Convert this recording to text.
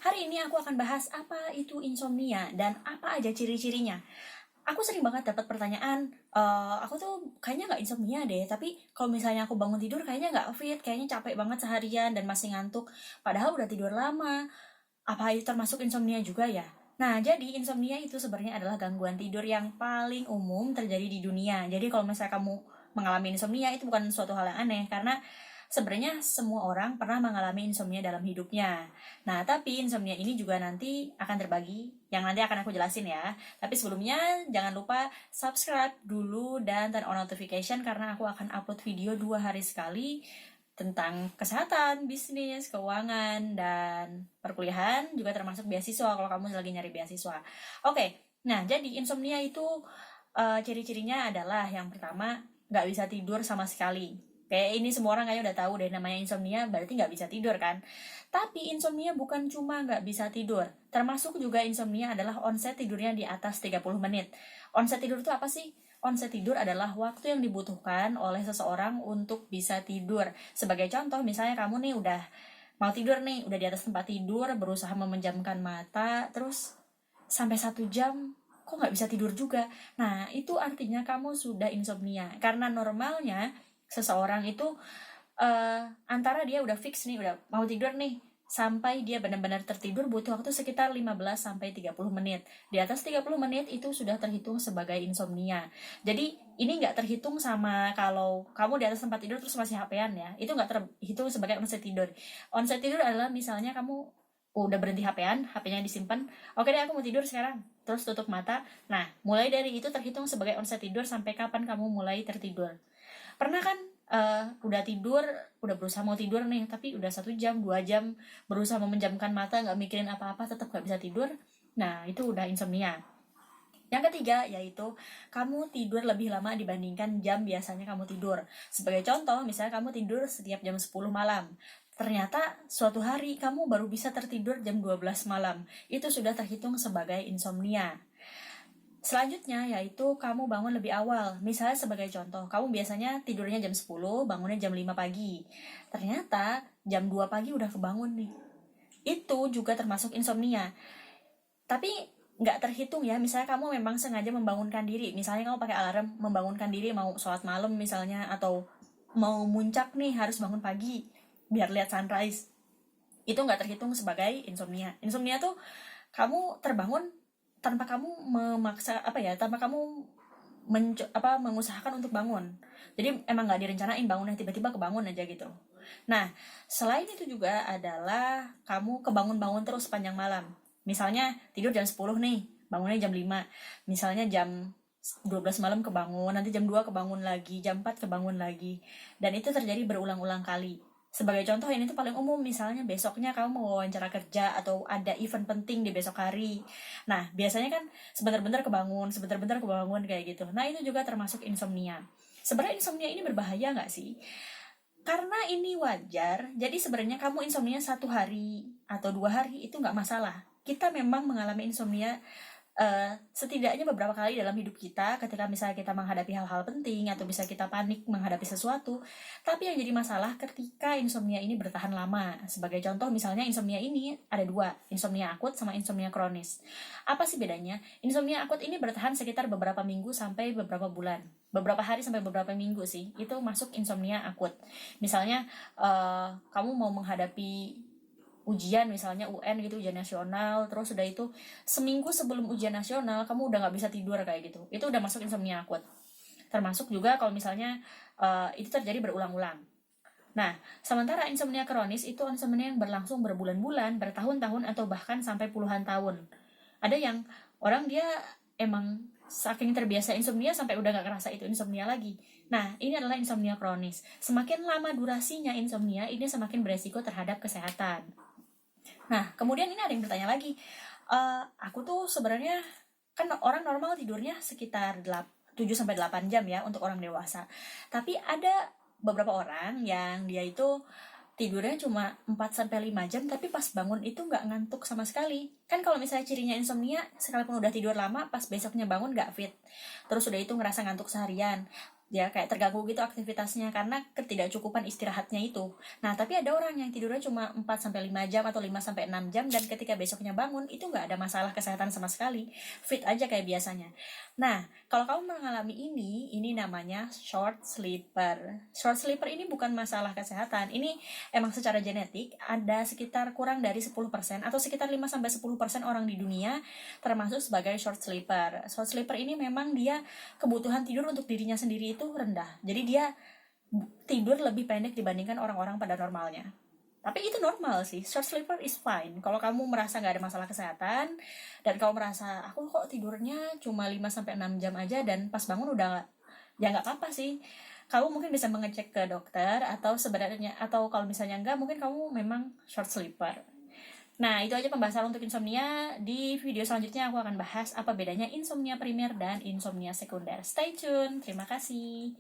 Hari ini aku akan bahas apa itu insomnia dan apa aja ciri-cirinya. Aku sering banget dapat pertanyaan, aku tuh kayaknya nggak insomnia deh, tapi kalau misalnya aku bangun tidur kayaknya nggak fit, kayaknya capek banget seharian dan masih ngantuk, padahal udah tidur lama. Apa itu termasuk insomnia juga ya? Nah, jadi insomnia itu sebenarnya adalah gangguan tidur yang paling umum terjadi di dunia. Jadi kalau misalnya kamu mengalami insomnia itu bukan suatu hal yang aneh karena sebenarnya semua orang pernah mengalami insomnia dalam hidupnya. Nah, tapi insomnia ini juga nanti akan terbagi yang nanti akan aku jelasin ya. Tapi sebelumnya jangan lupa subscribe dulu dan turn on notification karena aku akan upload video 2 hari sekali tentang kesehatan, bisnis, keuangan, dan perkuliahan, juga termasuk beasiswa kalau kamu lagi nyari beasiswa. Oke, nah jadi insomnia itu ciri-cirinya adalah yang pertama nggak bisa tidur sama sekali. Kayak ini semua orang kayaknya udah tahu deh namanya insomnia berarti nggak bisa tidur kan. Tapi insomnia bukan cuma nggak bisa tidur, termasuk juga insomnia adalah onset tidurnya di atas 30 menit. Onset tidur itu apa sih? Onset tidur adalah waktu yang dibutuhkan oleh seseorang untuk bisa tidur. Sebagai contoh, misalnya kamu nih udah mau tidur nih, udah di atas tempat tidur, berusaha memejamkan mata, terus sampai 1 jam kok nggak bisa tidur juga. Nah, itu artinya kamu sudah insomnia. Karena normalnya seseorang itu antara dia udah fix nih, udah mau tidur nih, sampai dia benar-benar tertidur butuh waktu sekitar 15 sampai 30 menit. Di atas 30 menit itu sudah terhitung sebagai insomnia. Jadi ini nggak terhitung sama kalau kamu di atas tempat tidur terus masih HP-an ya. Itu nggak terhitung sebagai onset tidur. Onset tidur adalah misalnya kamu udah berhenti HP-an, HP-nya disimpan. Oke deh, aku mau tidur sekarang. Terus tutup mata. Nah, mulai dari itu terhitung sebagai onset tidur sampai kapan kamu mulai tertidur. Pernah kan udah tidur, udah berusaha mau tidur nih, tapi udah 1 jam, 2 jam berusaha memejamkan mata, nggak mikirin apa-apa, tetap nggak bisa tidur. Nah, itu udah insomnia. Yang ketiga yaitu kamu tidur lebih lama dibandingkan jam biasanya kamu tidur. Sebagai contoh, misalnya kamu tidur setiap jam 10 malam. Ternyata suatu hari kamu baru bisa tertidur jam 12 malam. Itu sudah terhitung sebagai insomnia. Selanjutnya yaitu kamu bangun lebih awal. Misalnya sebagai contoh, kamu biasanya tidurnya jam 10, bangunnya jam 5 pagi. Ternyata jam 2 pagi udah kebangun nih. Itu juga termasuk insomnia. Tapi nggak terhitung ya, misalnya kamu memang sengaja membangunkan diri. Misalnya kamu pakai alarm membangunkan diri mau sholat malam misalnya, atau mau muncak nih harus bangun pagi biar lihat sunrise. Itu nggak terhitung sebagai insomnia. Insomnia tuh kamu terbangun tanpa kamu memaksa tanpa kamu mengusahakan untuk bangun. Jadi emang nggak direncanain bangunnya, tiba-tiba kebangun aja gitu. Nah, selain itu juga adalah kamu kebangun-bangun terus sepanjang malam. Misalnya tidur jam 10 nih, bangunnya jam 5. Misalnya jam 12 malam kebangun, nanti jam 2 kebangun lagi, jam 4 kebangun lagi. Dan itu terjadi berulang-ulang kali. Sebagai contoh ini tuh paling umum, misalnya besoknya kamu mau wawancara kerja atau ada event penting di besok hari. Nah, biasanya kan sebentar-bentar kebangun kayak gitu. Nah, itu juga termasuk insomnia. Sebenarnya insomnia ini berbahaya nggak sih? Karena ini wajar, jadi sebenarnya kamu insomnia 1 hari atau 2 hari itu nggak masalah. Kita memang mengalami insomnia setidaknya beberapa kali dalam hidup kita ketika misalnya kita menghadapi hal-hal penting atau bisa kita panik menghadapi sesuatu. Tapi yang jadi masalah ketika insomnia ini bertahan lama. Sebagai contoh misalnya insomnia ini ada dua, insomnia akut sama insomnia kronis. Apa sih bedanya? Insomnia akut ini bertahan sekitar beberapa minggu sampai beberapa bulan. Beberapa hari sampai beberapa minggu sih, itu masuk insomnia akut. Misalnya kamu mau menghadapi ujian misalnya UN gitu, ujian nasional, terus udah itu seminggu sebelum ujian nasional kamu udah nggak bisa tidur kayak gitu, itu udah masuk insomnia akut. Termasuk juga kalau misalnya itu terjadi berulang-ulang. Nah, sementara insomnia kronis itu insomnia yang berlangsung berbulan-bulan, bertahun-tahun, atau bahkan sampai puluhan tahun. Ada yang orang dia emang saking terbiasa insomnia sampai udah nggak kerasa itu insomnia lagi. Nah, ini adalah insomnia kronis. Semakin lama durasinya insomnia, ini semakin beresiko terhadap kesehatan. Nah, kemudian ini ada yang bertanya lagi, aku tuh sebenarnya kan orang normal tidurnya sekitar 7-8 jam ya untuk orang dewasa. Tapi ada beberapa orang yang dia itu tidurnya cuma 4-5 jam, tapi pas bangun itu nggak ngantuk sama sekali. Kan kalau misalnya cirinya insomnia, sekalipun udah tidur lama, pas besoknya bangun nggak fit. Terus udah itu ngerasa ngantuk seharian. dia kayak terganggu gitu aktivitasnya karena ketidakcukupan istirahatnya itu. Nah, tapi ada orang yang tidurnya cuma 4 sampai 5 jam atau 5 sampai 6 jam, dan ketika besoknya bangun itu nggak ada masalah kesehatan sama sekali, fit aja kayak biasanya. Nah, kalau kamu mengalami ini namanya short sleeper. Short sleeper ini bukan masalah kesehatan, ini emang secara genetik ada sekitar kurang dari 10% atau sekitar 5 sampai 10% orang di dunia termasuk sebagai short sleeper. Short sleeper ini memang dia kebutuhan tidur untuk dirinya sendiri itu rendah. Jadi dia tidur lebih pendek dibandingkan orang-orang pada normalnya. Tapi itu normal sih, short sleeper is fine. Kalau kamu merasa nggak ada masalah kesehatan, dan kamu merasa, aku kok tidurnya cuma 5 sampai 6 jam aja, dan pas bangun udah, ya nggak apa-apa sih. Kamu mungkin bisa mengecek ke dokter, atau sebenarnya, atau kalau misalnya enggak, mungkin kamu memang short sleeper. Nah, itu aja pembahasan untuk insomnia. Di video selanjutnya aku akan bahas apa bedanya insomnia primer dan insomnia sekunder. Stay tune, terima kasih.